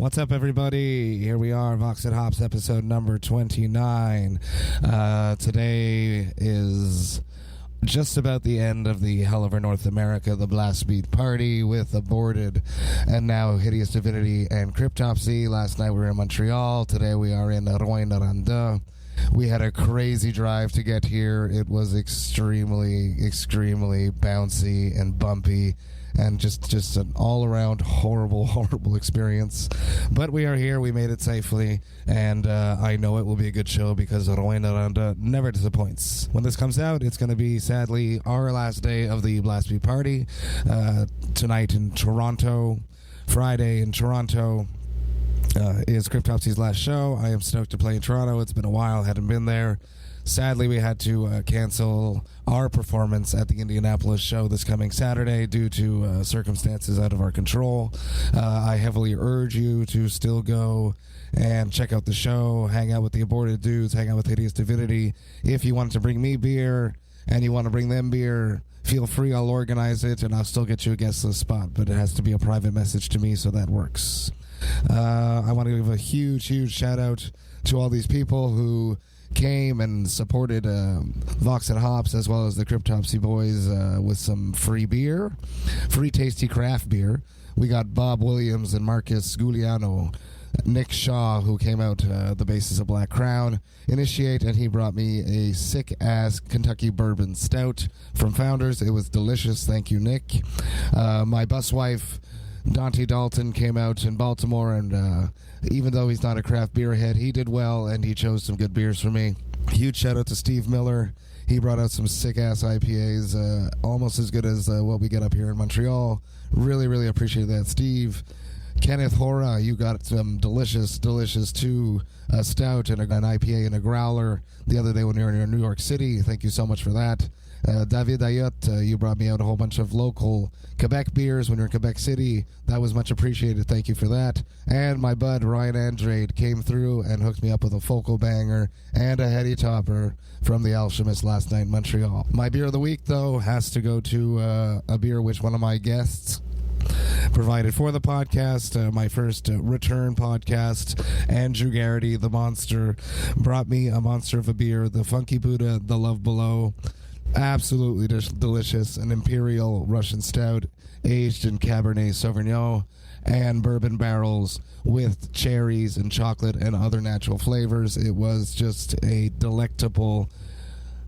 What's up, everybody? Here we are, Vox&Hops episode number 29. Today is just about the end of the Hell Over North America, the Blast Beat Party with Aborted and now Hideous Divinity and Cryptopsy. Last night we were in Montreal. Today we are in Rouyn-Noranda. We had a crazy drive to get here. It was extremely bouncy and bumpy and just an all-around horrible experience. But we are here. We made it safely, and I know it will be a good show because Rouyn-Noranda never disappoints. When this comes out, it's going to be, sadly, our last day of the Blast Beat Party. Tonight in Toronto, Friday in Toronto, is Cryptopsy's last show. I am stoked to play in Toronto. It's been a while, hadn't been there. Sadly, we had to cancel our performance at the Indianapolis show this coming Saturday due to circumstances out of our control. I heavily urge you to still go and check out the show, hang out with the Aborted dudes, hang out with Hideous Divinity. If you want to bring me beer and you want to bring them beer, feel free. I'll organize it and I'll still get you a guest list spot, but it has to be a private message to me, so that works. I want to give a huge shout out to all these people who came and supported Vox&Hops as well as the Cryptopsy boys with some free beer, free tasty craft beer. We got Bob Williams and Marcus Giuliano, Nick Shaw, who came out the basis of Black Crown, initiate, and he brought me a sick-ass Kentucky bourbon stout from Founders. It was delicious. Thank you, Nick. My bus wife, Dante Dalton, came out in Baltimore, and even though he's not a craft beer head, he did well, and he chose some good beers for me. Huge shout out to Steve Miller. He brought out some sick-ass IPAs, almost as good as what we get up here in Montreal. Really appreciate that, Steve. Kenneth Hora, you got some delicious too, a stout and an IPA and a growler the other day when we were in New York City. Thank you so much for that. David Ayotte, you brought me out a whole bunch of local Quebec beers when you were in Quebec City. That was much appreciated. Thank you for that. And my bud, Ryan Andrade, came through and hooked me up with a focal banger and a heady topper from the Alchemist last night in Montreal. My beer of the week, though, has to go to a beer which one of my guests provided for the podcast, my first return podcast. Andrew Gerrity, the monster, brought me a monster of a beer, the Funky Buddha, the Love Below. Absolutely delicious, an imperial Russian stout aged in Cabernet Sauvignon and bourbon barrels with cherries and chocolate and other natural flavors. It was just a delectable,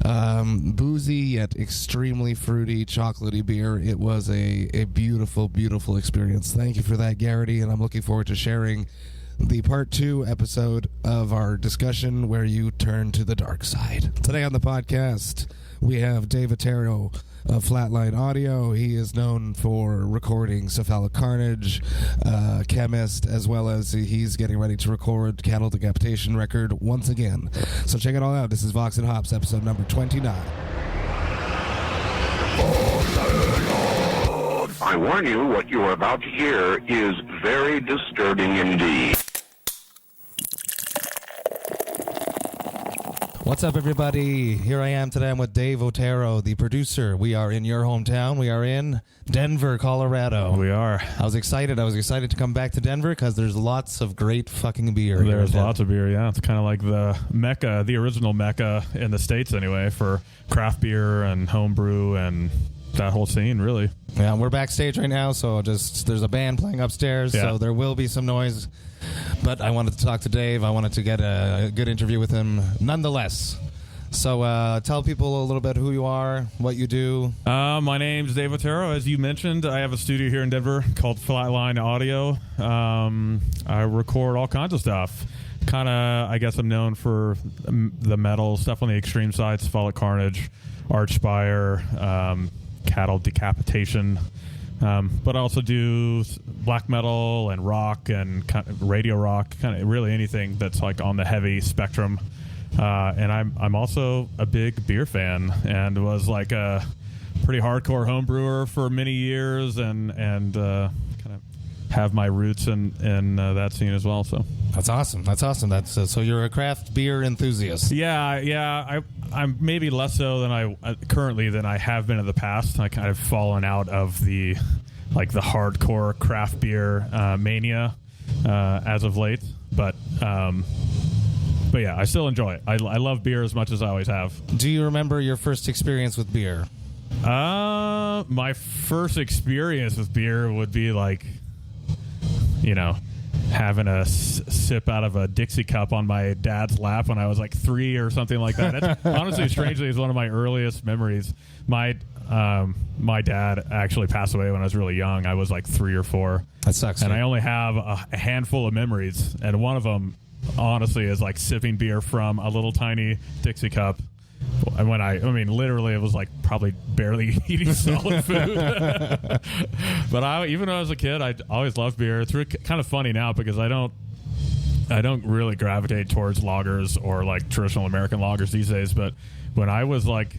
boozy yet extremely fruity, chocolatey beer. It was a beautiful experience. Thank you for that, Gerrity, and I'm looking forward to sharing the part 2 episode of our discussion where you turn to the dark side. Today on the podcast, we have Dave Otero of Flatline Audio. He is known for recording Cephalic Carnage, Chemist, as well as he's getting ready to record Cattle Decapitation record once again. So check it all out. This is Vox&Hops, episode number 29. I warn you, what you are about to hear is very disturbing indeed. What's up, everybody? Here I am today. I'm with Dave Otero, the producer. We are in your hometown. We are in Denver, Colorado. We are. I was excited to come back to Denver because there's lots of great fucking beer. There's lots of beer, yeah. It's kind of like the mecca, the original mecca in the States anyway, for craft beer and homebrew and that whole scene, really. Yeah, we're backstage right now, so there's a band playing upstairs, so there will be some noise. But I wanted to talk to Dave. I wanted to get a good interview with him nonetheless. So tell people a little bit who you are, what you do. My name's Dave Otero. As you mentioned, I have a studio here in Denver called Flatline Audio. I record all kinds of stuff. Kind of, I guess I'm known for the metal stuff on the extreme side, Cephalic Carnage, Archspire, Cattle Decapitation. But I also do black metal and rock and kind of radio rock, kind of really anything that's like on the heavy spectrum. And I'm also a big beer fan and was like a pretty hardcore home brewer for many years and kind of have my roots in that scene as well. So that's awesome. That's so you're a craft beer enthusiast. Yeah. I'm maybe less so than I currently than I have been in the past. I kind of fallen out of the hardcore craft beer mania. as of late, but yeah, I still enjoy it. I love beer as much as I always have. Do you remember your first experience with beer? My first experience with beer would be like, having a sip out of a Dixie cup on my dad's lap when I was like 3 or something like that. It's, honestly, strangely, is one of my earliest memories. My dad actually passed away when I was really young. I was like 3 or 4. That sucks. And I only have a handful of memories, and one of them, honestly, is like sipping beer from a little tiny Dixie cup. And when literally, it was like probably barely eating solid food. But even when I was a kid, I always loved beer. It's kind of funny now because I don't really gravitate towards lagers or like traditional American lagers these days. But when I was like,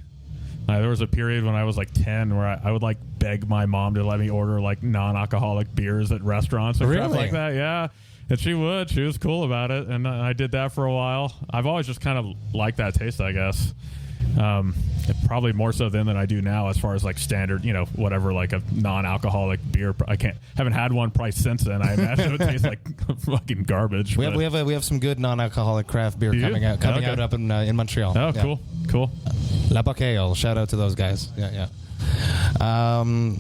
there was a period when I was like 10 where I would like beg my mom to let me order like non-alcoholic beers at restaurants and stuff like that. Yeah. And she was cool about it, and I did that for a while. I've always just kind of liked that taste, I guess. Probably more so then than I do now, as far as like standard, whatever, like a non-alcoholic beer. Haven't had one probably since then. I imagine it would taste like fucking garbage. We have some good non-alcoholic craft beer coming out up in Montreal. Oh, yeah. Cool. La Boque Ale. Shout out to those guys. Yeah.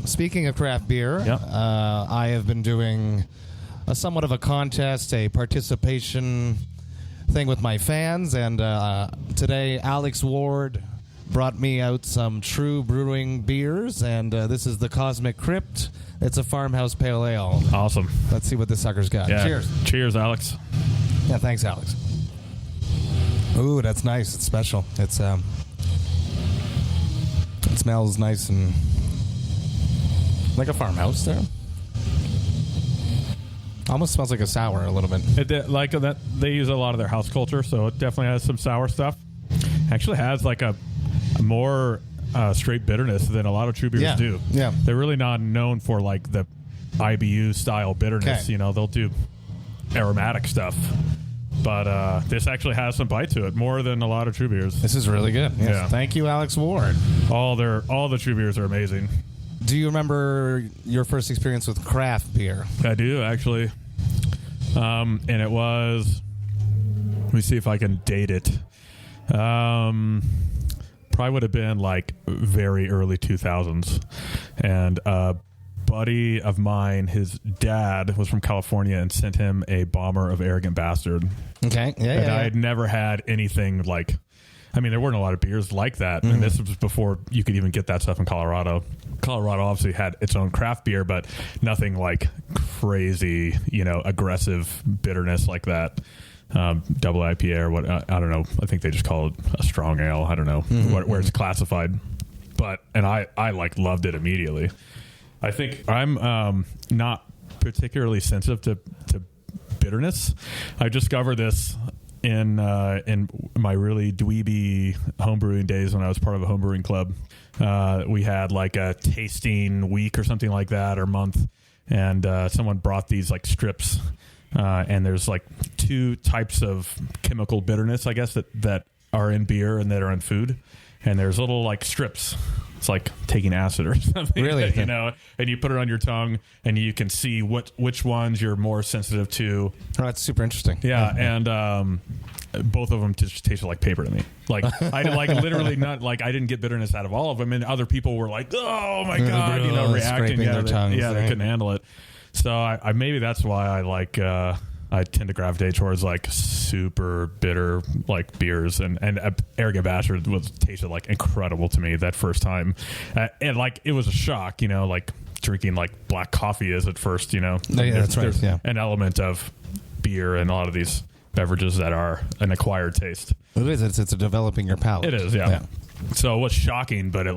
Speaking of craft beer, I have been doing somewhat of a contest, a participation thing with my fans, and today Alex Ward brought me out some True Brewing beers, and this is the Cosmic Crypt. It's a Farmhouse Pale Ale. Awesome. Let's see what this sucker's got. Yeah. Cheers, Alex. Yeah, thanks, Alex. Ooh, that's nice. It's special. It's it smells nice and like a farmhouse there. Almost smells like a sour a little bit. Like that, they use a lot of their house culture, so it definitely has some sour stuff. Actually has like a more straight bitterness than a lot of true beers do. Yeah, they're really not known for like the IBU style bitterness. Okay. They'll do aromatic stuff, but this actually has some bite to it, more than a lot of true beers. This is really good. Yes. Yeah. Thank you, Alex Ward. All the true beers are amazing. Do you remember your first experience with craft beer? I do, actually. And it was, let me see if I can date it. Probably would have been like very early 2000s. And a buddy of mine, his dad was from California and sent him a bomber of Arrogant Bastard. Okay. Yeah. And I had never had anything like, there weren't a lot of beers like that. Mm-hmm. And this was before you could even get that stuff in Colorado. Colorado obviously had its own craft beer, but nothing like crazy, aggressive bitterness like that. Double IPA or what? I don't know. I think they just call it a strong ale. I don't know where it's classified. And I like loved it immediately. I think I'm not particularly sensitive to bitterness. I discovered this in my really dweeby homebrewing days when I was part of a homebrewing club. We had like a tasting week or something like that, or month, and someone brought these like strips, and there's like 2 types of chemical bitterness, I guess, that are in beer and that are in food, and there's little like strips. It's like taking acid or something, really, and you put it on your tongue, and you can see which ones you're more sensitive to. Oh, that's super interesting. Yeah, and both of them just tasted like paper to me. Like I literally not like I didn't get bitterness out of all of them, and other people were like, "Oh my god," reacting. Their tongues. Yeah, they couldn't handle it. So I maybe that's why I like. I tend to gravitate towards like super bitter like beers, and Arrogant Bastard tasted like incredible to me that first time, and like it was a shock, like drinking like black coffee is at first, Yeah, that's right. Yeah, an element of beer and a lot of these beverages that are an acquired taste. It is. It's developing your palate. It is. Yeah. So it was shocking, but it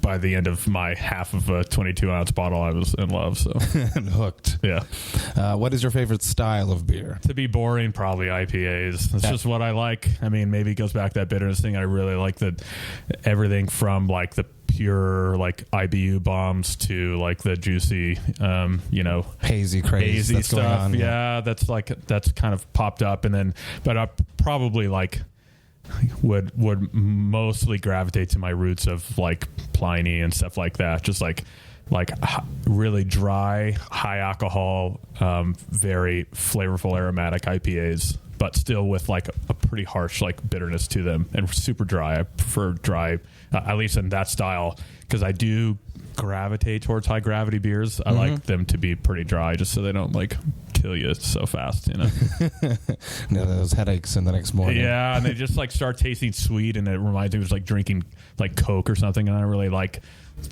by the end of my half of a 22-ounce bottle, I was in love. So and hooked. Yeah. What is your favorite style of beer? To be boring, probably IPAs. It's just what I like. Maybe it goes back to that bitterness thing. I really like everything from like the pure like IBU bombs to like the juicy, hazy craze that's stuff. Going on. Yeah, that's kind of popped up, and then but I probably like would mostly gravitate to my roots of like Pliny and stuff like that. Just like like really dry, high alcohol, very flavorful aromatic IPAs, but still with like a pretty harsh like bitterness to them, and super dry. I prefer dry, at least in that style, because I do gravitate towards high gravity beers. I like them to be pretty dry, just so they don't like kill you so fast, you know. No, those headaches in the next morning. Yeah, and they just like start tasting sweet, and it reminds me of just like drinking like Coke or something. And I really like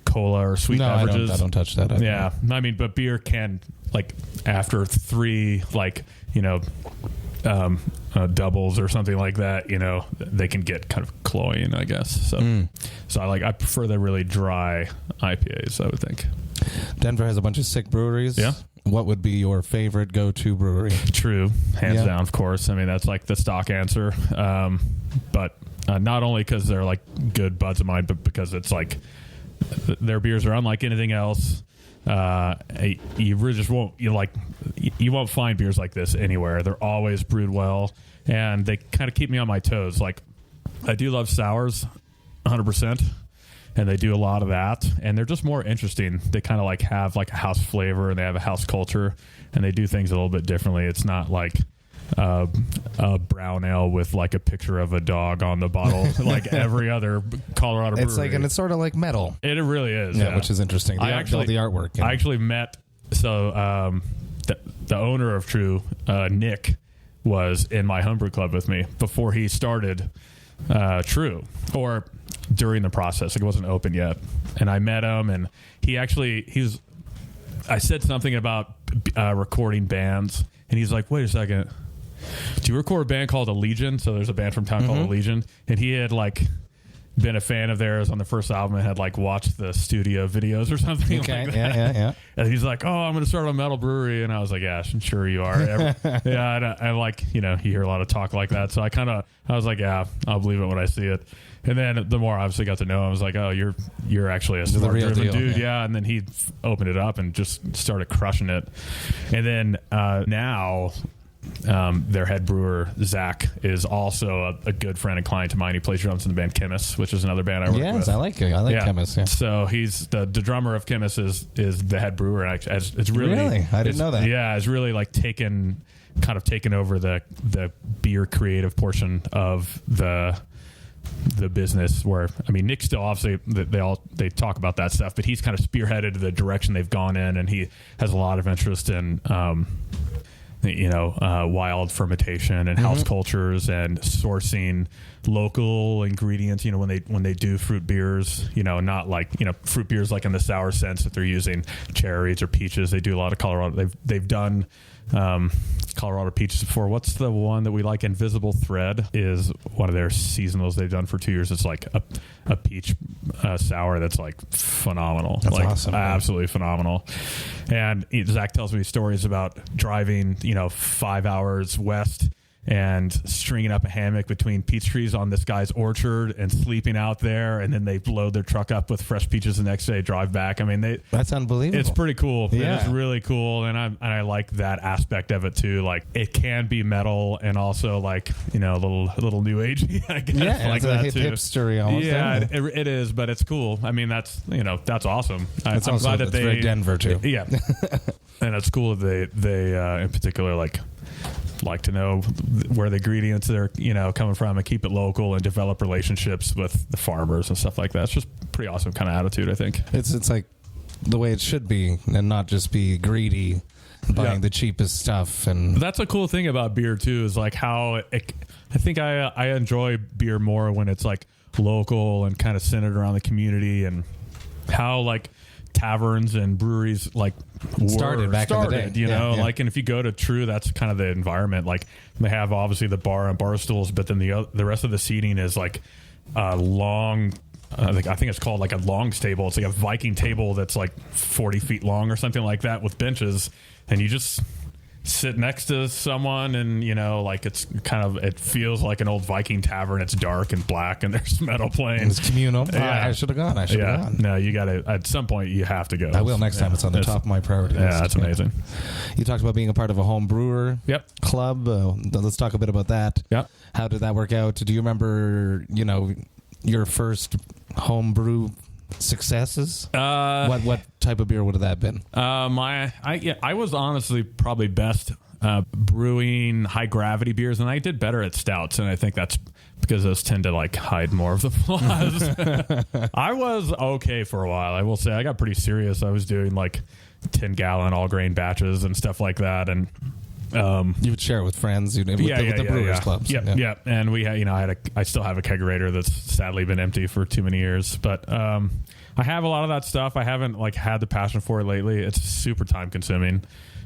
cola or sweet beverages. I don't touch that. Yeah, I mean, but beer can, like, after 3 like, you know, doubles or something like that, you know, they can get kind of cloying, I guess. So I prefer the really dry IPAs, I would think. Denver has a bunch of sick breweries. Yeah. What would be your favorite go-to brewery? True, hands down, of course. I mean, that's like the stock answer. But not only because they're like good buds of mine, but because it's like their beers are unlike anything else. You really just won't you won't find beers like this anywhere. They're always brewed well, and they kind of keep me on my toes. Like, I do love sours 100%, and they do a lot of that, and they're just more interesting. They kind of like have like a house flavor, and they have a house culture, and they do things a little bit differently. It's not like a brown ale with like a picture of a dog on the bottle like every other Colorado brewery. It's like, and it's sort of like metal. It really is, yeah, which is interesting. The artwork. I actually met the owner of True, Nick, was in my homebrew club with me before he started True, or during the process. It wasn't open yet, and I met him, and I said something about recording bands, and he's like, "Wait a second. Do you record a band called Allegiant?" So there's a band from town called Allegiant, and he had like been a fan of theirs on the first album and had like watched the studio videos or something. Okay, like that. yeah. And he's like, "Oh, I'm going to start a metal brewery," and I was like, "Yeah, sure you are." Yeah, I like, you know, you hear a lot of talk like that, so I was like, "Yeah, I'll believe it when I see it." And then the more I obviously got to know him, I was like, "Oh, you're actually a smart driven dude." Yeah, and then he opened it up and just started crushing it. And then now their head brewer, Zach, is also a good friend and client of mine. He plays drums in the band Chemist, which is another band I work with. Yes, I like Chemist. Yeah. So he's the drummer of Chemist is the head brewer. And it's really I didn't know that. Yeah, it's really like taken over the beer creative portion of the business, where, I mean, Nick still obviously they talk about that stuff, but he's kind of spearheaded the direction they've gone in, and he has a lot of interest in wild fermentation and house cultures and sourcing local ingredients. You know, when they do fruit beers, you know, not like, you know, fruit beers like in the sour sense that they're using cherries or peaches. They do a lot of Colorado. They've done Colorado peaches before. What's the one that we like? Invisible Thread is one of their seasonals they've done for 2 years. It's like a peach sour that's like phenomenal. That's like awesome. Absolutely phenomenal. And Zach tells me stories about driving, 5 hours west and stringing up a hammock between peach trees on this guy's orchard and sleeping out there, and then they load their truck up with fresh peaches the next day, drive back. I mean, that's unbelievable. It's pretty cool. Yeah. It's really cool, and I like that aspect of it too. Like, it can be metal and also like, a little new agey, I guess. Yeah, like that too. Hipstery almost. Yeah, it is, but it's cool. I mean, that's awesome. I'm glad that they very Denver too. Yeah, and it's cool that they in particular like to know where the ingredients are, coming from, and keep it local and develop relationships with the farmers and stuff like that. It's just pretty awesome kind of attitude, I think. It's like the way it should be, and not just be greedy buying the cheapest stuff. And that's a cool thing about beer too, is like how I think I enjoy beer more when it's like local and kind of centered around the community, and how like taverns and breweries like started in the day. Like, and if you go to True, that's kind of the environment. Like, they have obviously the bar and bar stools, but then the rest of the seating is like a long, I think it's called like a long table. It's like a Viking table that's like 40 feet long or something like that, with benches, and you just sit next to someone, and like it feels like an old Viking tavern. It's dark and black, and there's metal playing. It's communal. Yeah. I should have gone. No, you gotta, at some point you have to go. I will next time. It's on the top of my priority list. Yeah, that's amazing. You talked about being a part of a home brewer club. Let's talk a bit about that. Yep. How did that work out? Do you remember your first home brew successes? What type of beer would have that been? I was honestly probably best brewing high gravity beers, and I did better at stouts, and I think that's because those tend to like hide more of the flaws. I was okay for a while, I will say. I got pretty serious. I was doing like 10-gallon all grain batches and stuff like that, and you would share it with friends, with the brewers clubs. Yeah. And we had, I still have a kegerator that's sadly been empty for too many years, but I have a lot of that stuff. I haven't like had the passion for it lately. It's super time consuming.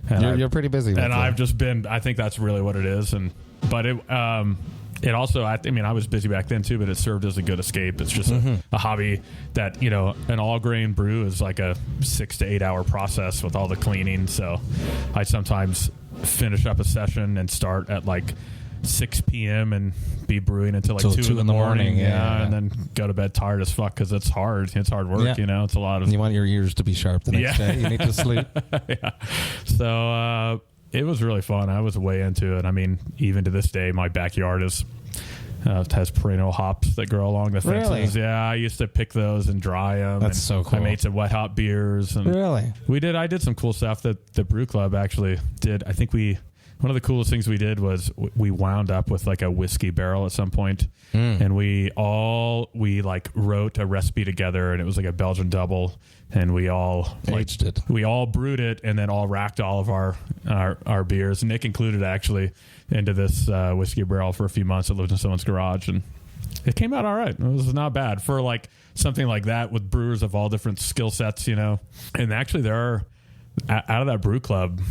And you're pretty busy. And I've just been, I think that's really what it is. But it also, I was busy back then too, but it served as a good escape. It's just a hobby that, an all grain brew is like a 6 to 8 hour process with all the cleaning. So I sometimes finish up a session and start at like 6 p.m. and be brewing until like 2 in the morning. And then go to bed tired as fuck because it's hard. It's hard work, It's a lot of... You want your ears to be sharp the next day. You need to sleep. So it was really fun. I was way into it. I mean, even to this day, my backyard has perennial hops that grow along the fences. Really? Yeah, I used to pick those and dry them. That's so cool. I made some wet hop beers. And really? I did some cool stuff that the brew club actually did. I think one of the coolest things we did was we wound up with like a whiskey barrel at some point, and we like wrote a recipe together, and it was like a Belgian double, and we all aged it. We all brewed it, and then all racked all of our beers. Nick included actually into this whiskey barrel for a few months. It lived in someone's garage, and it came out all right. It was not bad for like something like that with brewers of all different skill sets, And actually, there are out of that brew club,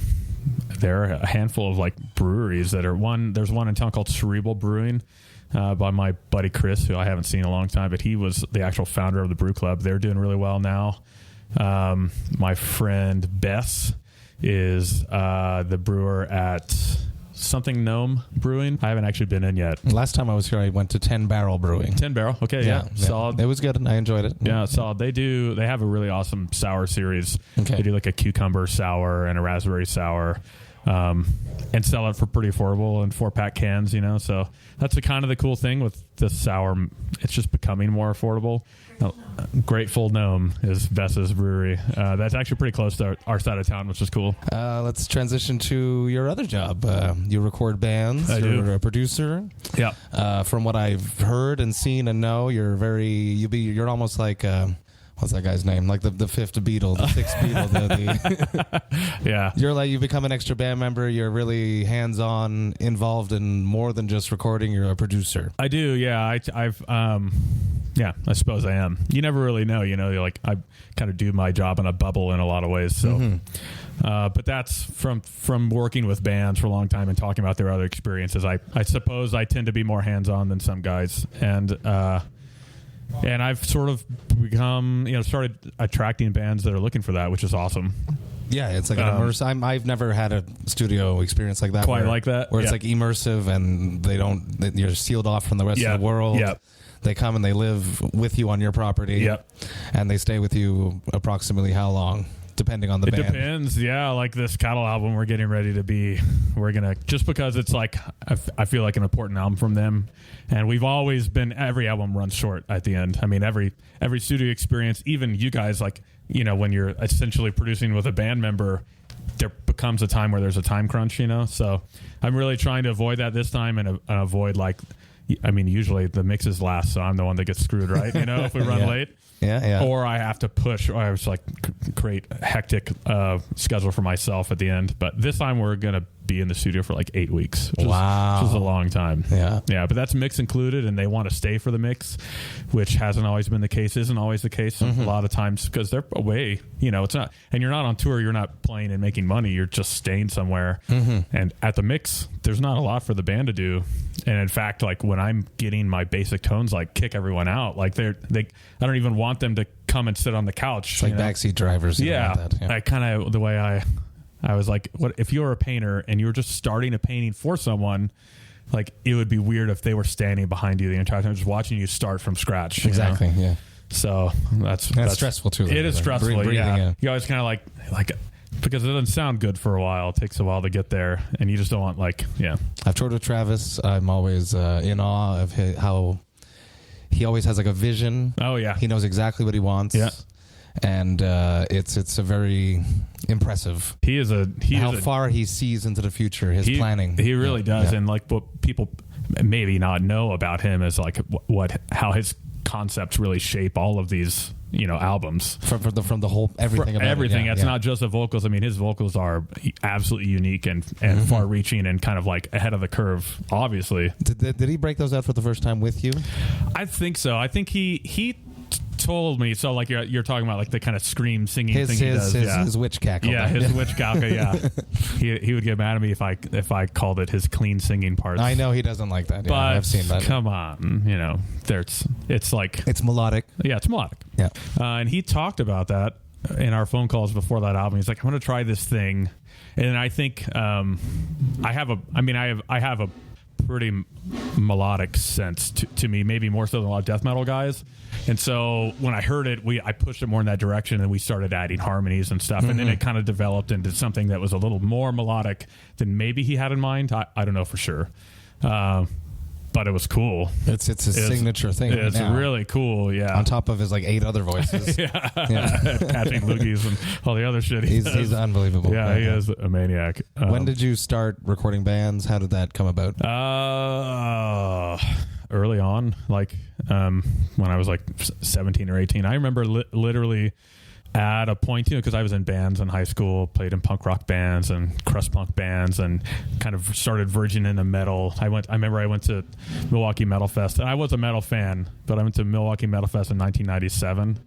there are a handful of like breweries that are there's one in town called Cerebral Brewing by my buddy Chris, who I haven't seen in a long time, but he was the actual founder of the brew club. They're doing really well now. My friend Bess is the brewer at something Gnome Brewing. I haven't actually been in yet. Last time I was here, I went to 10 Barrel Brewing. 10 Barrel? Okay, yeah. Solid. It was good, and I enjoyed it. Yeah, solid. They have a really awesome sour series. Okay. They do like a cucumber sour and a raspberry sour, and sell it for pretty affordable in 4-pack cans, So that's the cool thing with the sour. It's just becoming more affordable. Grateful Gnome is Bess's brewery. That's actually pretty close to our side of town, which is cool. Let's transition to your other job. You record bands. You're a producer. Yeah. From what I've heard and seen and know, you're almost like what's that guy's name? Like the fifth Beatle, the sixth Beatle. Yeah. You become an extra band member. You're really hands-on, involved in more than just recording. You're a producer. I do. Yeah. Yeah, I suppose I am. You never really know, You're like, I kind of do my job in a bubble in a lot of ways. So, but that's from working with bands for a long time and talking about their other experiences. I suppose I tend to be more hands-on than some guys, and I've sort of become, started attracting bands that are looking for that, which is awesome. Yeah, it's like an immersive. I've never had a studio experience like that. Quite like that, where it's like immersive, and you're sealed off from the rest of the world. Yeah. They come and they live with you on your property. Yep. And they stay with you approximately how long, depending on the band? It depends. Yeah, like this cattle album we're getting ready to be, just because it's like, I feel like an important album from them. And we've always been, every album runs short at the end. I mean, every studio experience, even you guys, like, when you're essentially producing with a band member, there becomes a time where there's a time crunch, So I'm really trying to avoid that this time and avoid like, usually the mixes last, so I'm the one that gets screwed, right? If we run late. Yeah. Or I have to push, or I was like create a hectic schedule for myself at the end. But this time we're going to be in the studio for like 8 weeks. Which is a long time. Yeah. Yeah, but that's mix included, and they want to stay for the mix, which hasn't always been the case, isn't always the case a lot of times, because they're away. It's not, and you're not on tour, you're not playing and making money, you're just staying somewhere. And at the mix, there's not a lot for the band to do. And in fact, like when I'm getting my basic tones, like kick everyone out, like I don't even want them to come and sit on the couch. It's like backseat drivers. Yeah. I kind of, the way I was like, what if you were a painter and you were just starting a painting for someone, like it would be weird if they were standing behind you the entire time, just watching you start from scratch. Exactly. Yeah. So that's stressful too. It is stressful. Yeah. You always kind of like, because it doesn't sound good for a while. It takes a while to get there, and you just don't want I've toured with Travis. I'm always in awe of how he always has like a vision. Oh yeah, he knows exactly what he wants. Yeah. And it's a very impressive. How far he sees into the future, his planning. He really does, and like what people maybe not know about him is like how his concepts really shape all of these albums from the whole everything. About everything. It. It's not just the vocals. I mean, his vocals are absolutely unique and far-reaching and kind of like ahead of the curve. Obviously, did he break those out for the first time with you? I think so. I think he told me so. Like you're talking about like the kind of scream singing thing he does. His witch cackle. Yeah, his witch cackle. Yeah, he would get mad at me if I called it his clean singing parts. I know he doesn't like that. But I've seen that. Come on, it's like it's melodic. Yeah, it's melodic. Yeah, and he talked about that in our phone calls before that album. He's like, I'm going to try this thing, and I think I have a pretty melodic sense to me, maybe more so than a lot of death metal guys. And so when I heard it, I pushed it more in that direction, and we started adding harmonies and stuff. And then it kind of developed into something that was a little more melodic than maybe he had in mind. I don't know for sure. But it was cool. It's a signature thing. It's really cool, yeah. On top of his like 8 other voices. Yeah. Catching loogies and all the other shit. He's unbelievable. Yeah, he is a maniac. When did you start recording bands? How did that come about? Early on, like when I was like 17 or 18. I remember literally at a point, because I was in bands in high school, played in punk rock bands and crust punk bands, and kind of started verging into metal. I remember I went to Milwaukee Metal Fest, and I was a metal fan, but I went to Milwaukee Metal Fest in 1997,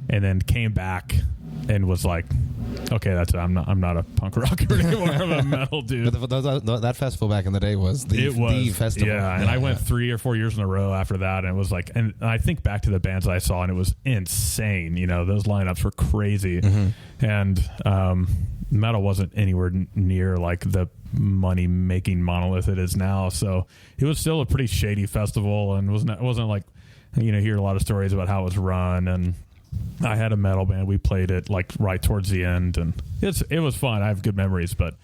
and then came back and was like, okay, that's it. I'm not a punk rocker anymore. I'm a metal dude. But that festival back in the day was the festival. Yeah, and I went 3 or 4 years in a row after that, and it was like, and I think back to the bands that I saw, and it was insane. Those lineups were crazy, and metal wasn't anywhere near like the money making monolith it is now. So it was still a pretty shady festival, and wasn't like, hear a lot of stories about how it was run. And I had a metal band. We played it like right towards the end, and it was fun. I have good memories, but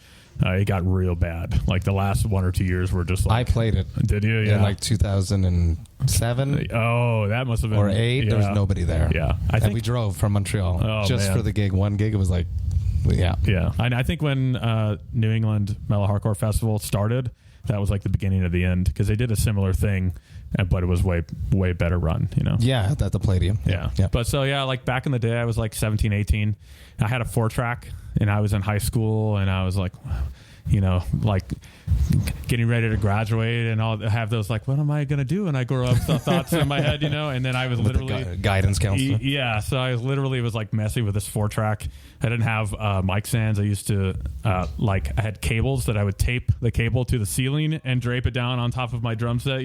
it got real bad. Like the last 1 or 2 years were just like... I played it. Did you? Yeah. In like 2007? Oh, that must have been... Or 8? Yeah. There was nobody there. Yeah. And we drove from Montreal for the gig. One gig, it was like... Yeah. Yeah. And I think when New England Metal Hardcore Festival started, that was like the beginning of the end, because they did a similar thing, but it was way better run, Yeah, at the Palladium. Yeah. But so, like back in the day, I was like 17, 18. I had a 4-track, and I was in high school, and I was like, like getting ready to graduate, and I'll have those like, what am I going to do when I grow up? Thoughts in my head, and then I was literally... guidance counselor. Yeah, so I was like messing with this 4-track. I didn't have mic stands. I used to, I had cables that I would tape the cable to the ceiling and drape it down on top of my drum set,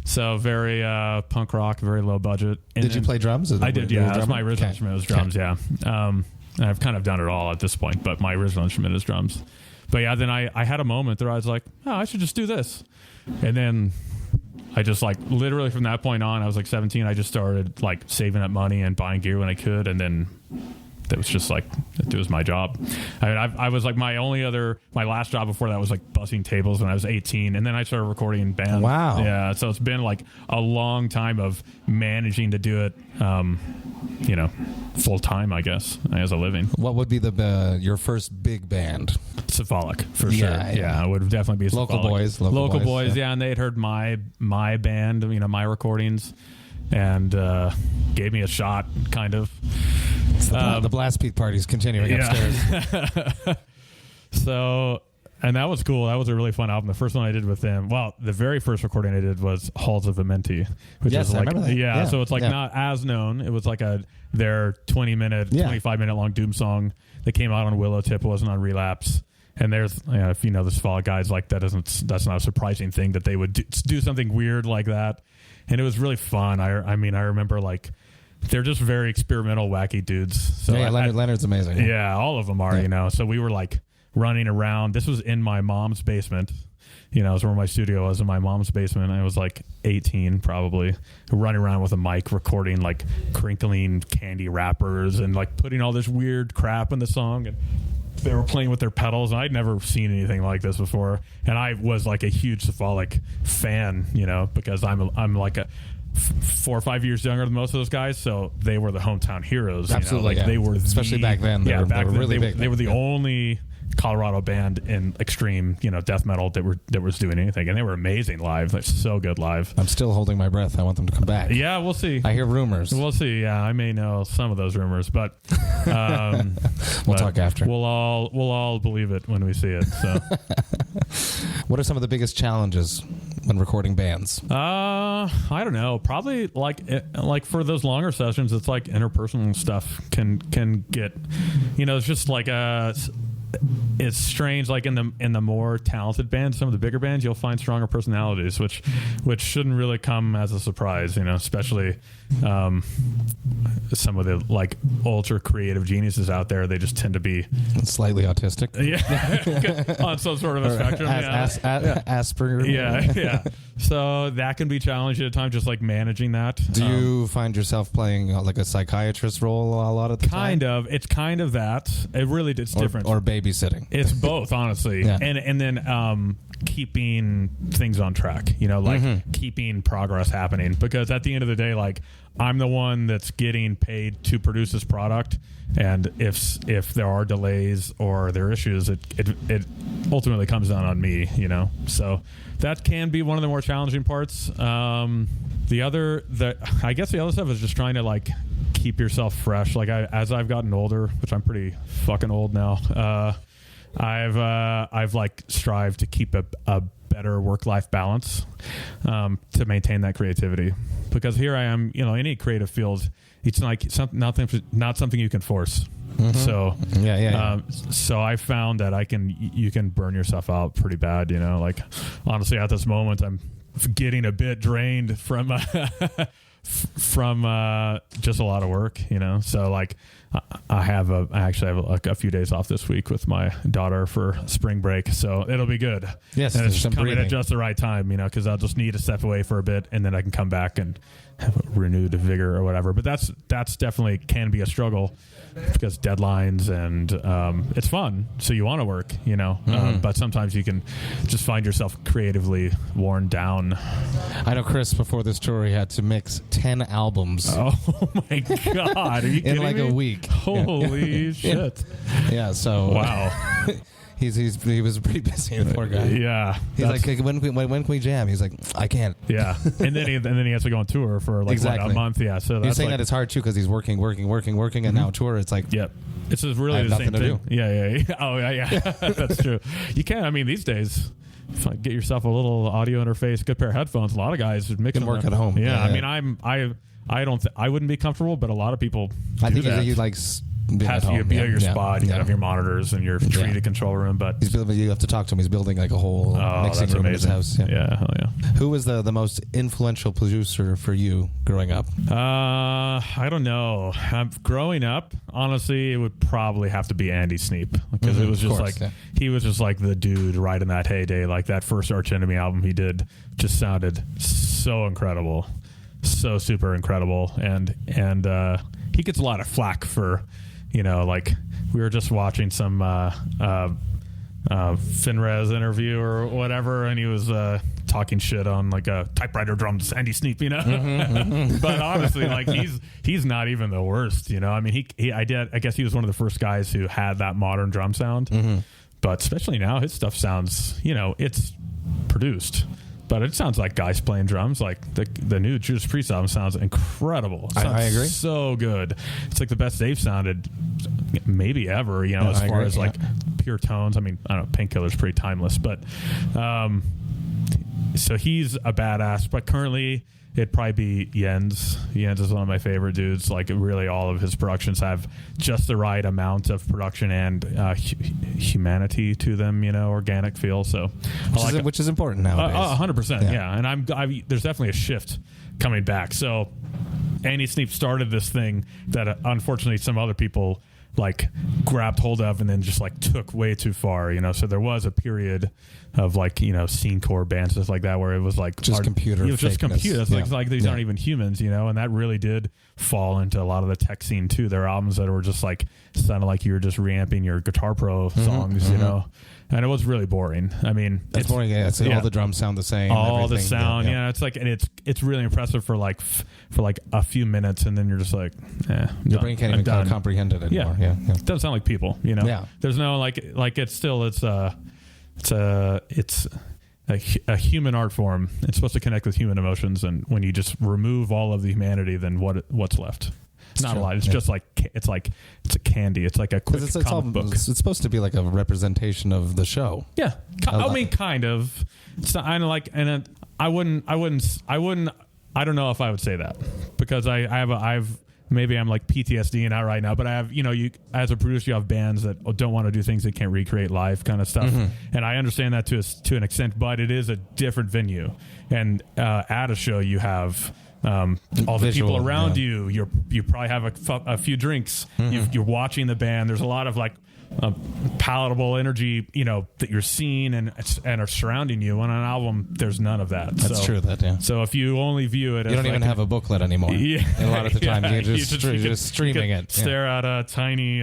So very punk rock, very low budget. And did you play drums? I did, yeah. That's my original instrument was drums, yeah. And I've kind of done it all at this point, but my original instrument is drums. But yeah, then I had a moment where I was like, oh, I should just do this. And then I just like literally from that point on, I was like 17, I just started like saving up money and buying gear when I could. And then that was just like, it was my job. I was like my last job before that was like bussing tables when I was 18. And then I started recording in bands. Wow. Yeah. So it's been like a long time of managing to do it, full time, I guess, as a living. What would be your first big band? Cephalic, for sure. Yeah, it would definitely be Local Cephalic. Boys. Local Boys, yeah. And they had heard my band, my recordings, and gave me a shot, kind of. The Blast Beat party's continuing upstairs. So, and that was cool. That was a really fun album. The first one I did with them, the very first recording I did was Halls of Amenti, which is like, I remember that. Yeah, so it's like not as known. It was like their 25-minute long doom song that came out on Willow Tip. It wasn't on Relapse. And there's, if you know the Cephalic guys, like that's not a surprising thing that they would do something weird like that. And it was really fun. I remember like, they're just very experimental, wacky dudes. So Leonard's amazing. Yeah, all of them are, So we were like running around. This was in my mom's basement. It's where my studio was, in my mom's basement. I was like 18 probably, running around with a mic, recording like crinkling candy wrappers and like putting all this weird crap in the song. And they were playing with their pedals, and I'd never seen anything like this before. And I was like a huge Cephalic fan, because I'm like 4 or 5 years younger than most of those guys, so they were the hometown heroes. Absolutely, They were especially back then. They were really big. They were the only Colorado band in extreme, death metal that was doing anything, and they were amazing live. They're so good live. I'm still holding my breath. I want them to come back. Yeah, we'll see. I hear rumors. We'll see. Yeah, I may know some of those rumors, but we'll talk after. We'll all believe it when we see it. So, what are some of the biggest challenges when recording bands? I don't know. Probably like for those longer sessions, it's like interpersonal stuff can get, it's just like it's strange. Like in the more talented bands, some of the bigger bands, you'll find stronger personalities, which shouldn't really come as a surprise. Especially some of the like ultra creative geniuses out there. They just tend to be slightly autistic. Yeah, on some sort of a spectrum. Asperger. Yeah. So that can be challenging at times, just like managing that. Do you find yourself playing like a psychiatrist role a lot of the time? Kind of. It's kind of that. It's different. Or babysitting. It's both, honestly. Yeah. And then keeping things on track, keeping progress happening. Because at the end of the day, like, I'm the one that's getting paid to produce this product, and if there are delays or there are issues, it ultimately comes down on me, So that can be one of the more challenging parts. I guess the other stuff is just trying to like keep yourself fresh. Like as I've gotten older, which I'm pretty fucking old now, I've like strived to keep a better work-life balance to maintain that creativity, because here I am, any creative field, it's like not something you can force. Mm-hmm. So so I found that you can burn yourself out pretty bad. Like honestly, at this moment, I'm getting a bit drained from just a lot of work. So like I actually have like a few days off this week with my daughter for spring break, so it'll be good. Yes, and it's coming at just the right time, because I'll just need to step away for a bit, and then I can come back and have a renewed vigor or whatever. But that's definitely can be a struggle, because deadlines and it's fun, so you want to work, but sometimes you can just find yourself creatively worn down. I know Chris, before this tour, he had to mix 10 albums. Oh my God, are you kidding in like me? a week? Holy shit! Yeah. So wow. He was pretty busy, the poor guy. Yeah, he's like, when can we jam? He's like, I can't. Yeah, and then he has to go on tour for like a month. Yeah, so he's saying that it's hard too, because he's working, and now tour. It's like, yep, it's just really the same thing. Yeah. Oh yeah. That's true. You can. I mean, these days, get yourself a little audio interface, good pair of headphones. A lot of guys mix can work at home. Yeah, I mean, I wouldn't be comfortable, but a lot of people. I think that. he likes. Has to be at your spot. You have your monitors and your treated control room, but he's building. You have to talk to him. He's building like a whole mixing room in his house. Yeah, hell yeah. Who was the most influential producer for you growing up? I don't know. Growing up, honestly, it would probably have to be Andy Sneap, because it was just he was just like the dude right in that heyday. Like that first Arch Enemy album he did just sounded so incredible, so super incredible, and he gets a lot of flack for. Like we were just watching some Finrez interview or whatever, and he was talking shit on like a typewriter drums, Andy Sneap, But honestly, like he's not even the worst, I mean, I guess he was one of the first guys who had that modern drum sound, but especially now his stuff sounds, it's produced. But it sounds like guys playing drums. Like the new Judas Priest album sounds incredible. I agree. So good. It's like the best they've sounded maybe ever, as far as like pure tones. I mean, I don't know, Painkiller's pretty timeless. But so he's a badass. But currently it'd probably be Jens. Jens is one of my favorite dudes. Like really all of his productions have just the right amount of production and humanity to them, organic feel. So which is important nowadays. 100%. Yeah. And there's definitely a shift coming back. So Andy Sneap started this thing that unfortunately some other people like grabbed hold of and then just like took way too far, so there was a period of like scene core bands stuff like that where it was like just computer it was just computer. It's like these aren't even humans, and that really did fall into a lot of the tech scene too. There are albums that were just like sounded like you were just reamping your Guitar Pro songs, and it was really boring. I mean, It's boring. Yeah, all the drums sound the same. All the everything, sound, it's like, and it's really impressive for like a few minutes, and then you're just like, your brain can't even comprehend it anymore. Yeah. It doesn't sound like people, Yeah. There's no like it's still it's a human art form. It's supposed to connect with human emotions, and when you just remove all of the humanity, then what's left? It's not a lot. It's just like it's a candy. It's like a quick comic book. It's supposed to be like a representation of the show. Yeah, I mean, kind of. It's not, I don't know if I would say that, because maybe I'm like PTSD out right now, but I have, you as a producer, you have bands that don't want to do things they can't recreate live kind of stuff. Mm-hmm. And I understand that to an extent, but it is a different venue. And at a show, you have all the people around you. You probably have a few drinks. Mm-hmm. You're watching the band. There's a lot of like palatable energy, that you're seeing and are surrounding you. On an album, there's none of that. That's true. So if you only view it, you don't even have a booklet anymore. Yeah, a lot of the time you're just streaming it. Stare at a tiny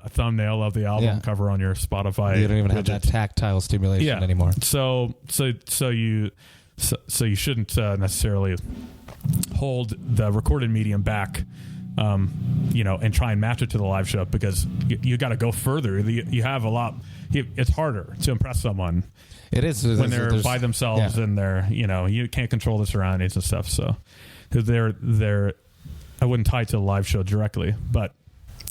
thumbnail of the album cover on your Spotify. You don't even have that tactile stimulation anymore. So you shouldn't necessarily hold the recorded medium back, and try and match it to the live show, because you got to go further. You have a lot. It's harder to impress someone. It is when they're by themselves and they're, you can't control the surroundings and stuff. So I wouldn't tie it to the live show directly, but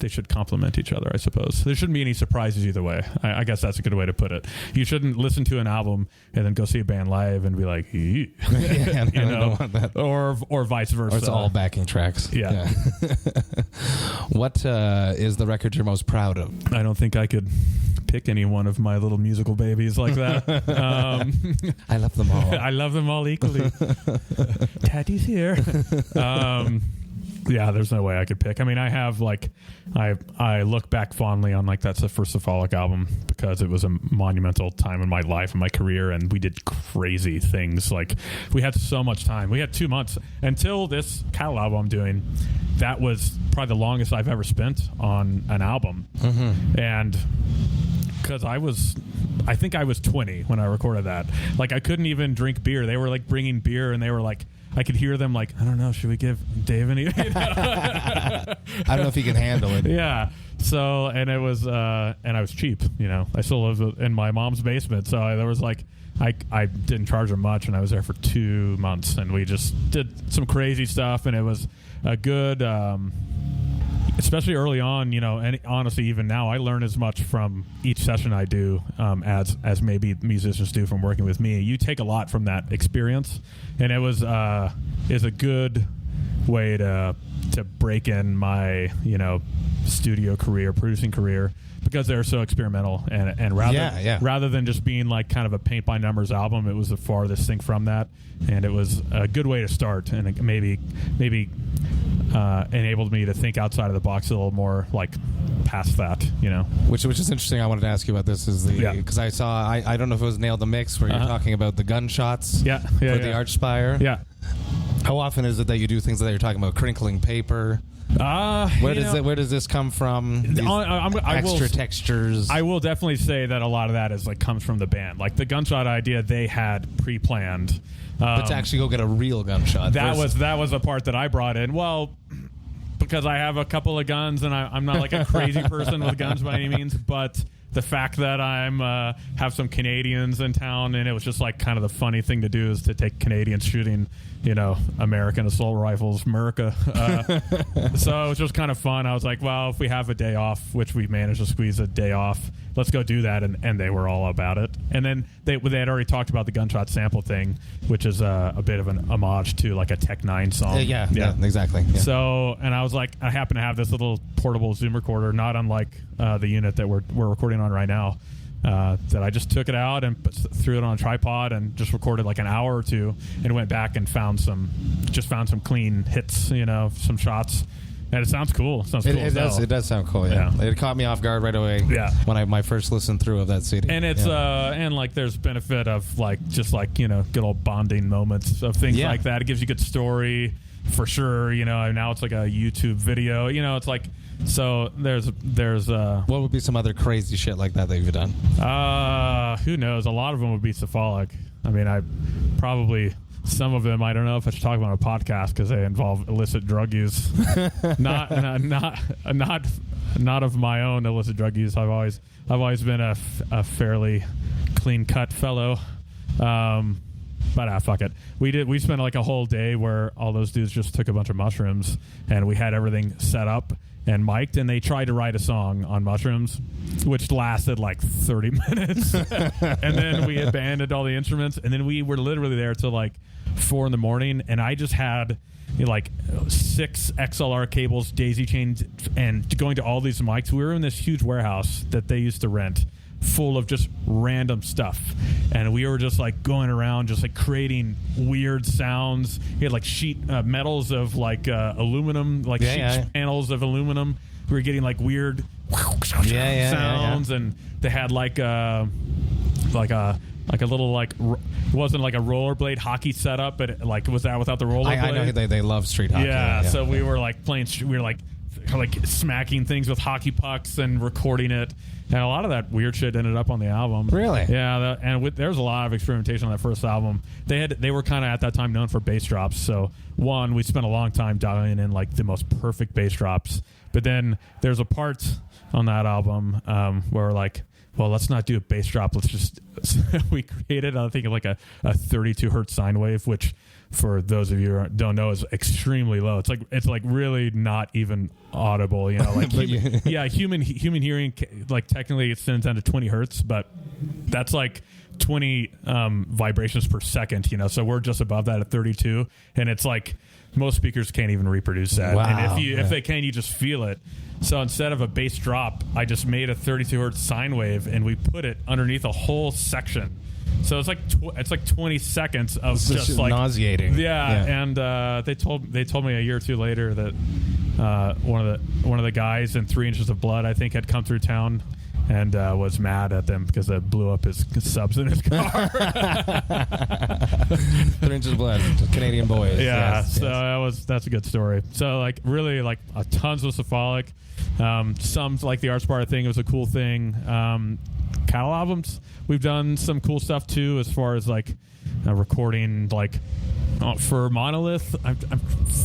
they should complement each other, I suppose. There shouldn't be any surprises either way. I guess that's a good way to put it. You shouldn't listen to an album and then go see a band live and be like, or vice versa. Or it's all backing tracks. Yeah. What is the record you're most proud of? I don't think I could pick any one of my little musical babies like that. I love them all. I love them all equally. Daddy's here. Yeah, there's no way I could pick. I mean, I have I look back fondly on that's the first Cephalic album, because it was a monumental time in my life and my career, and we did crazy things. Like, we had so much time. We had 2 months until this cattle album I'm doing. That was probably the longest I've ever spent on an album. Mm-hmm. And because I think I was 20 when I recorded that. Like, I couldn't even drink beer. They were bringing beer, and they were I could hear them I don't know, should we give Dave any? I don't know if he can handle it. Yeah. So, and it was, and I was cheap, I still lived in my mom's basement. So there was I didn't charge her much, and I was there for 2 months, and we just did some crazy stuff, and it was a good, especially early on, and honestly, even now, I learn as much from each session I do as maybe musicians do from working with me. You take a lot from that experience, and it was is a good way to break in my studio career, producing career, because they're so experimental, and rather than just being kind of a paint by numbers album, it was the farthest thing from that, and it was a good way to start, and it maybe enabled me to think outside of the box a little more, past that, Which is interesting. I wanted to ask you about this because I saw I don't know if it was Nail the Mix where you're talking about the gunshots for the Archspire. Yeah. How often is it that you do things that you're talking about crinkling paper? Where does this come from? Extra textures. I will definitely say that a lot of that is comes from the band. The gunshot idea they had pre-planned. But to actually go get a real gunshot. That was a part that I brought in. Well, because I have a couple of guns, and I'm not a crazy person with guns by any means, but the fact that I'm have some Canadians in town, and it was just kind of the funny thing to do is to take Canadians shooting, American assault rifles, America. So it was just kind of fun. I was like, well, if we have a day off, which we managed to squeeze a day off, let's go do that. And they were all about it. And then they had already talked about the gunshot sample thing, which is a bit of an homage to a Tech 9 song. Yeah, exactly. Yeah. So, and I was like, I happen to have this little portable Zoom recorder, not unlike the unit that we're recording on right now. That I just took it out and threw it on a tripod and just recorded an hour or two, and went back and found some clean hits, some shots, and it sounds cool. It does sound cool. Yeah. It caught me off guard right away. Yeah, when my first listen through of that CD, and it's and there's benefit of good old bonding moments of things like that. It gives you good story. for sure. Now it's like a YouTube video. It's like, so there's What would be some other crazy shit like that you've done? Who knows? A lot of them would be cephalic. I mean, I probably. Some of them, I don't know if I should talk about on a podcast because they involve illicit drug use. not of my own illicit drug use. I've always been a fairly clean cut fellow. But fuck it. We spent like a whole day where all those dudes just took a bunch of mushrooms and we had everything set up and mic'd, and they tried to write a song on mushrooms, which lasted like 30 minutes. And then we abandoned all the instruments, and then we were literally there till like 4 a.m, and I just had like 6 XLR cables, daisy chains, and going to all these mics. We were in this huge warehouse that they used to rent, full of just random stuff, and we were just like going around just like creating weird sounds. We had like sheet metals of like aluminum, like sheet panels of aluminum. We were getting like weird sounds, and they had like a little like it wasn't like a rollerblade hockey setup, but it, like was that without the rollerblade? I know they love street hockey. Yeah, so we were like playing. We were like smacking things with hockey pucks and recording it, and a lot of that weird shit ended up on the album. Really? Yeah, there was a lot of experimentation on that first album. They were kind of at that time known for bass drops. So we spent a long time dialing in like the most perfect bass drops. But then there's a part on that album where we're like, well, let's not do a bass drop. Let's just we created, I think, like a 32 hertz sine wave, which for those of you who don't know is extremely low. It's like really not even audible. Like human hearing, like technically it sends down to 20 hertz, but that's like 20 vibrations per second. So we're just above that at 32, and it's like most speakers can't even reproduce that. Wow. And if they can, you just feel it. So instead of a bass drop, I just made a 32 hertz sine wave, and we put it underneath a whole section. So it's like 20 seconds of it's just like nauseating. Yeah. And they told me a year or two later that one of the guys in 3 Inches of Blood, I think, had come through town and was mad at them because they blew up his subs in his car. 3 Inches of Blood, Canadian boys. Yeah, so that's a good story. So like really like tons of cephalic. Some like the Arts Bar thing was a cool thing. Cattle albums, we've done some cool stuff too, as far as like recording like for Monolith. I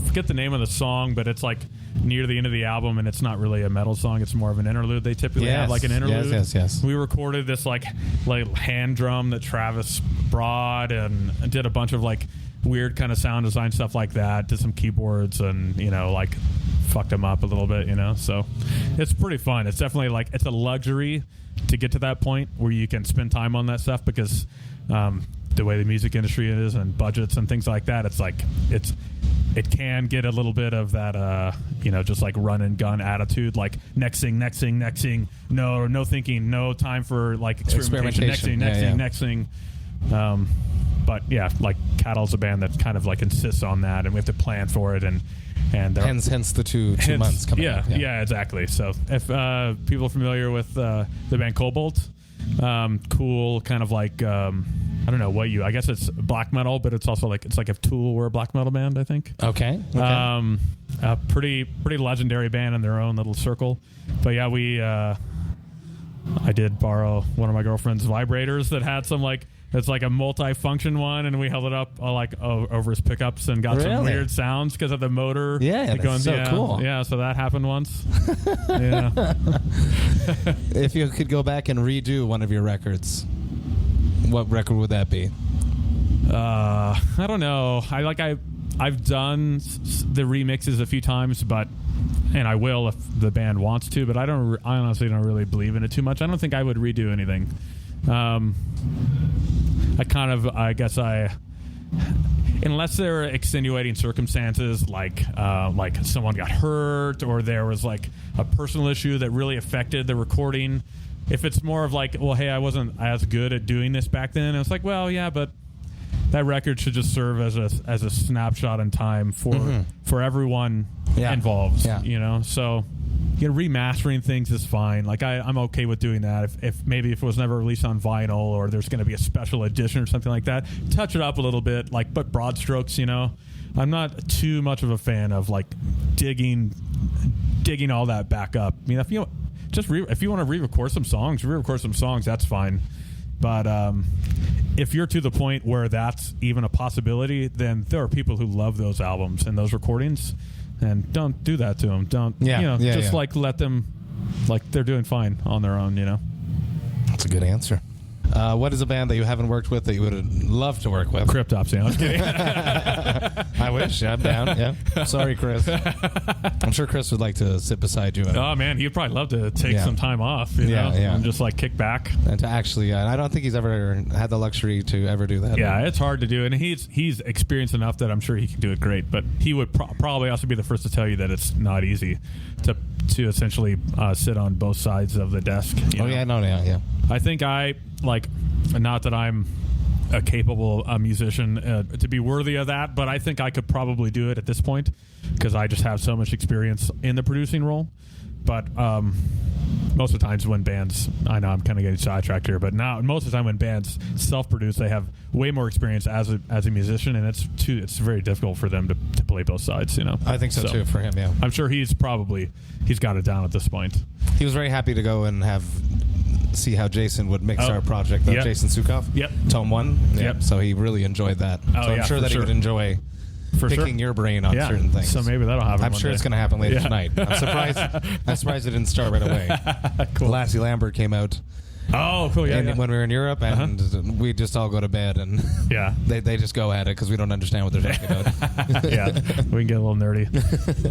forget the name of the song, but it's like near the end of the album, and it's not really a metal song, it's more of an interlude. They typically have like an interlude. Yes. We recorded this like hand drum that Travis brought, and did a bunch of like weird kind of sound design stuff like that, did some keyboards, and like fucked them up a little bit, so it's pretty fun. It's definitely like it's a luxury to get to that point where you can spend time on that stuff, because the way the music industry is and budgets and things like that, it's like it can get a little bit of that just like run and gun attitude, like next thing, no thinking, no time for like experimentation. Next thing. But yeah, like Cattle's a band that kind of like insists on that, and we have to plan for it, and hence the two months coming up. Yeah, exactly. So if people are familiar with the band Cobalt, cool, kind of like I don't know what I guess it's black metal, but it's also like if Tool were a black metal band, I think. Okay. A pretty legendary band in their own little circle. But yeah, I did borrow one of my girlfriend's vibrators that had some like. It's like a multi-function one, and we held it up over his pickups and got some weird sounds because of the motor. Yeah, that's so cool. Yeah, so that happened once. Yeah. If you could go back and redo one of your records, what record would that be? I don't know. I've done the remixes a few times, and I will if the band wants to, but I honestly don't really believe in it too much. I don't think I would redo anything. Unless there are extenuating circumstances, like someone got hurt, or there was like a personal issue that really affected the recording. If it's more of like, well, hey, I wasn't as good at doing this back then, it's like, well, yeah, but that record should just serve as a snapshot in time for everyone involved. Yeah. So. Remastering things is fine. Like I'm okay with doing that. If it was never released on vinyl, or there's going to be a special edition or something like that, touch it up a little bit. Like, but broad strokes, I'm not too much of a fan of like digging all that back up. I mean, if you if you want to re-record some songs, that's fine. But if you're to the point where that's even a possibility, then there are people who love those albums and those recordings, and don't do that to them. Don't, like let them, like they're doing fine on their own, That's a good answer. What is a band that you haven't worked with that you would love to work with? Cryptopsy. I'm just kidding. I wish. Yeah, I'm down. Yeah. Sorry, Chris. I'm sure Chris would like to sit beside you. Oh, man. He'd probably love to take some time off, you know, and just like kick back. And to actually, I don't think he's ever had the luxury to ever do that. Yeah, it's hard to do. And he's experienced enough that I'm sure he can do it great. But he would probably also be the first to tell you that it's not easy to essentially sit on both sides of the desk. Yeah. I think not that I'm a capable musician to be worthy of that, but I think I could probably do it at this point because I just have so much experience in the producing role. But most of the times when bands, I know I'm kind of getting sidetracked here, but now most of the time when bands self-produce, they have way more experience as a musician, and it's very difficult for them to play both sides. I think so too for him. Yeah, I'm sure he's got it down at this point. He was very happy to go and see how Jason would mix our project. Jason Sukoff. Yep. Tome 1. Yep. So he really enjoyed that. So I'm sure that he would enjoy picking your brain on certain things. So maybe that'll happen. I'm sure it's going to happen later tonight. I'm surprised it didn't start right away. Cool. Lassie Lambert came out. Oh, cool! Yeah, when we were in Europe, and we just all go to bed, and they just go at it because we don't understand what they're talking about. Yeah, we can get a little nerdy.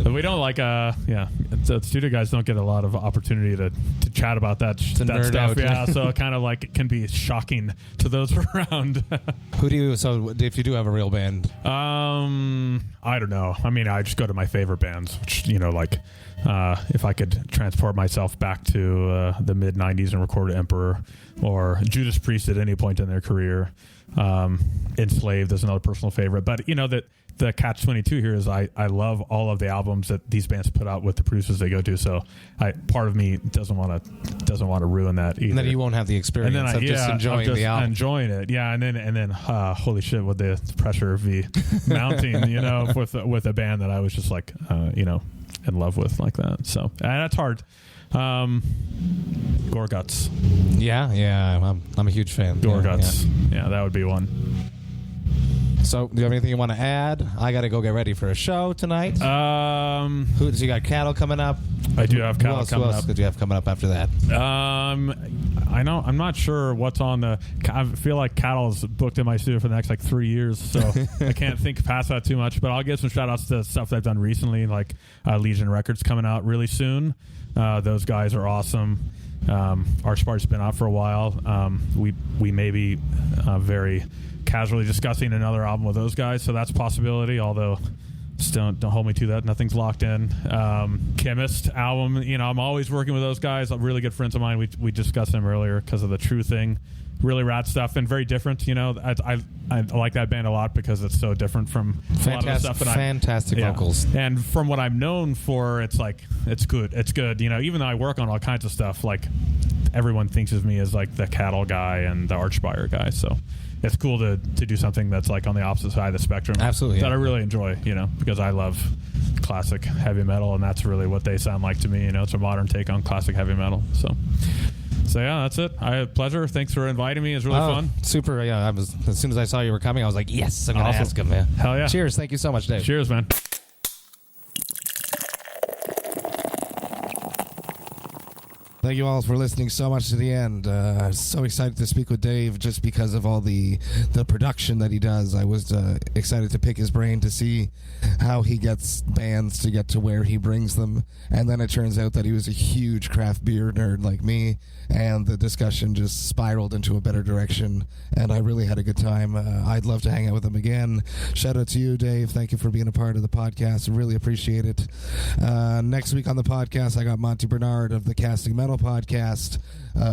But we don't the studio guys don't get a lot of opportunity to chat about that stuff. Out. Yeah, so it kind of like it can be shocking to those around. So if you do have a real band, I don't know. I mean, I just go to my favorite bands, which if I could transport myself back to the mid '90s and record Emperor or Judas Priest at any point in their career. Enslaved is another personal favorite, but that the catch-22 here is I love all of the albums that these bands put out with the producers they go to. So part of me doesn't want to ruin that either. And then you won't have the experience of just enjoying the album. Enjoying it, yeah. And then holy shit, would the pressure be mounting? With a band that I was just like in love with like that. So that's hard. Gorguts. Yeah, I'm a huge fan. Gorguts. Yeah, that would be one. So, do you have anything you want to add? I got to go get ready for a show tonight. You got Cattle coming up? I do have Cattle coming up. Who else did you have coming up after that? I know. I'm not sure what's on the. I feel like Cattle's booked in my studio for the next 3 years, so I can't think past that too much. But I'll give some shout outs to stuff that I've done recently, like Legion Records coming out really soon. Those guys are awesome. Archbar's been out for a while. We may be very casually discussing another album with those guys, so that's a possibility, although just don't hold me to that. Nothing's locked in. Chemist album, I'm always working with those guys. Really good friends of mine. We discussed them earlier because of the True Thing. Really rad stuff and very different. I like that band a lot because it's so different from a lot of the stuff that fantastic vocals. And from what I'm known for, it's good. It's good. Even though I work on all kinds of stuff, like everyone thinks of me as like the Cattle guy and the Archspire guy. So it's cool to do something that's like on the opposite side of the spectrum. Absolutely. That I really enjoy, because I love classic heavy metal, and that's really what they sound like to me. It's a modern take on classic heavy metal. So yeah, that's it. I had pleasure. Thanks for inviting me. It was really fun. Super. Yeah, as soon as I saw you were coming, I was like, yes, I'm going to ask him, man. Hell yeah. Cheers. Thank you so much, Dave. Cheers, man. Thank you all for listening so much to the end. So excited to speak with Dave just because of all the production that he does. I was excited to pick his brain to see how he gets bands to get to where he brings them. And then it turns out that he was a huge craft beer nerd like me, and the discussion just spiraled into a better direction, and I really had a good time. I'd love to hang out with him again. Shout out to you, Dave. Thank you for being a part of the podcast. Really appreciate it. Next week on the podcast, I got Monty Bernard of the Casting Metal podcast.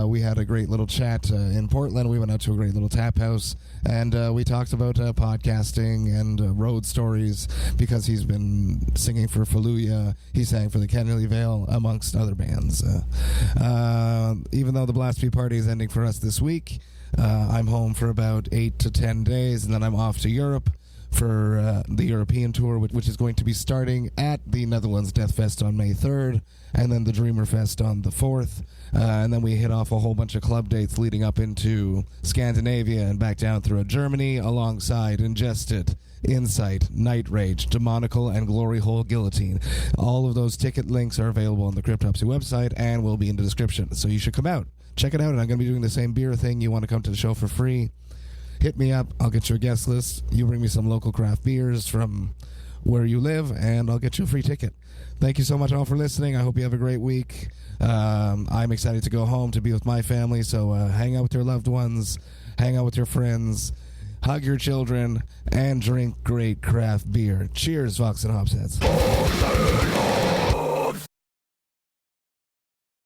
We had a great little chat in Portland. We went out to a great little tap house, and we talked about podcasting and road stories, because he's been singing for Fallujah. He sang for the Kennedy Vale, amongst other bands. Even though the Blasphemy Party is ending for us this week, I'm home for about 8 to 10 days, and then I'm off to Europe for the European tour, which is going to be starting at the Netherlands Death Fest on May 3rd, and then the Dreamer Fest on the 4th. And then we hit off a whole bunch of club dates leading up into Scandinavia and back down through Germany, alongside Ingested, Insight, Night Rage, Demonical, and Glory Hole Guillotine. All of those ticket links are available on the Cryptopsy website and will be in the description. So you should come out. Check it out, and I'm going to be doing the same beer thing. You want to come to the show for free, hit me up. I'll get you a guest list. You bring me some local craft beers from where you live, and I'll get you a free ticket. Thank you so much all for listening. I hope you have a great week. I'm excited to go home to be with my family, so hang out with your loved ones, hang out with your friends, hug your children, and drink great craft beer. Cheers, Vox and Hops Heads.